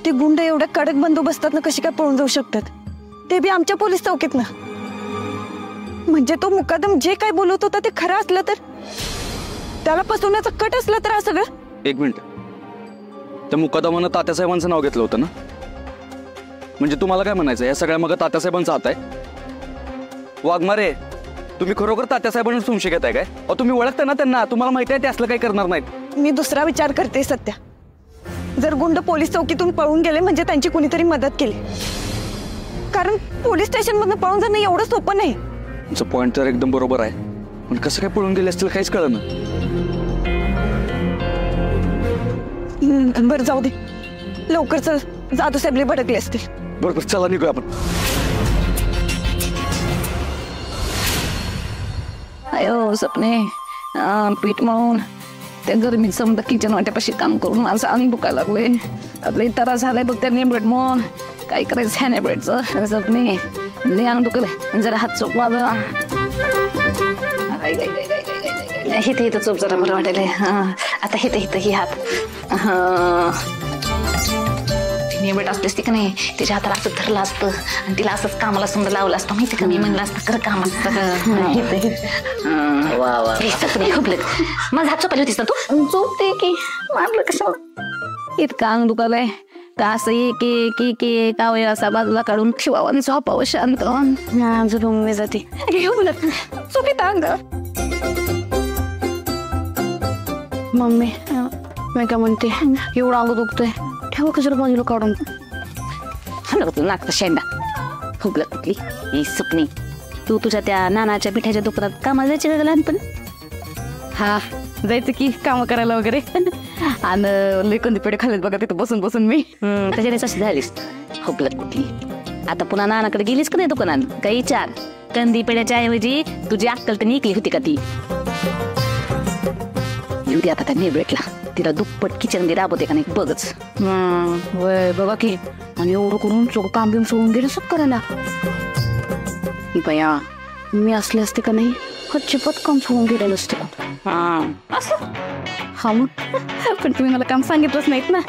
ते गुंड एवढ्या कडक बंदोबस्तात ना कशी काय पळून जाऊ शकतात, ते बी आमच्या पोलीस चौकीत ना. म्हणजे तो मुकादम जे काय बोलत होता ते खरं असलं तर, त्याला फसवण्याचा कट असला तर असं सगळं. एक मिनिट, त्या मुकादमानं तात्यासाहेबांचं नाव घेतलं होतं ना? म्हणजे तुम्हाला काय म्हणायचं, या सगळ्या मग तात्यासाहेबांचा हात आहे? वाघमारे, तुम्ही खरोखर तात्यासाहेबांना संशय घेताय काय? तुम्ही ओळखता ना त्यांना, तुम्हाला माहिती आहे ते असलं काही करणार नाहीत. मी दुसरा विचार करते सत्या. जर गुंड पोलीस चौकीतून पळून गेले म्हणजे त्यांची कुणीतरी मदत केली, कारण पोलीस स्टेशन मधून पळून जाणं एवढं सोपं नाही. तुमचं पॉइंट तर एकदम बरोबर आहे, पण कसं काय पळून गेले असतील काहीच कळलं ना. बरं जाऊ दे, लवकर चल, जादू साहेबले भडकले असतील. बरोबर, चला निघूया आपण. अयो सपने, पीठ मळून त्या गरमीत समजा किचन वाट्यापाशी काम करून माझं अंग दुखायला लागले. आपले तरा झालाय बघ त्या नेब्रेड मग काय करायचं ह्या नेब्रेडचं. सपने लय अंग दुखलंय, जरा हात चोप माझा. हिथं हिथं चोप जरा बरं वाटायला. हा आता हिथं हिथं ही हात. नेबट असतेस ती का नाही, तिच्या हाताला असं धरलं असतं आणि तिला असंच कामाला समजा लावलं असतं, माहिती का? मी म्हणलं असतं खरं काम असतं. माझा हात चोपायला होतीस ना तू? चोपते की मारलं कसं इतकं अंग दुखालंय का असं एक अवयव असा बाजूला काढून शिवावं आणि झोपावं शांत. झोपून मी जाते चोपीत अंग. मम्मी मी काय म्हणते, एवढं अंग दुखतंय, ठेवा कशाला बाजूला काढून. लागतं शेंडा फुगलं कुठली ही सुपणी. तू तुझ्या त्या नानाच्या पिठाच्या दुकानात कामाला जायची का लहानपण? हा जायचं की काम करायला वगैरे. आणि लई कंदी पेढे खाल्लेत बघा तिथं बसून बसून मी. त्याच्यानेच अशी झालीस फुगलं कुठली. आता पुन्हा नानाकडे गेलीस का नाही दुकानात? काही विचार, कंदी पेढ्याच्या ऐवजी तुझी अक्कल तर निघली होती का ती? येऊ दे आता त्या नेबळेटला, तिला दुप्पट किचन मध्ये राबवते का नाही बघच. वय बघा की, आणि एवढं करून सगळं काम बिम सोडून गेलं सब करायला. बया मी असले असते का नाही खच्चीपत काम सोडून गेलेलं असते. हा असं हा मग, पण तुम्ही मला काम सांगितलंच नाहीत ना.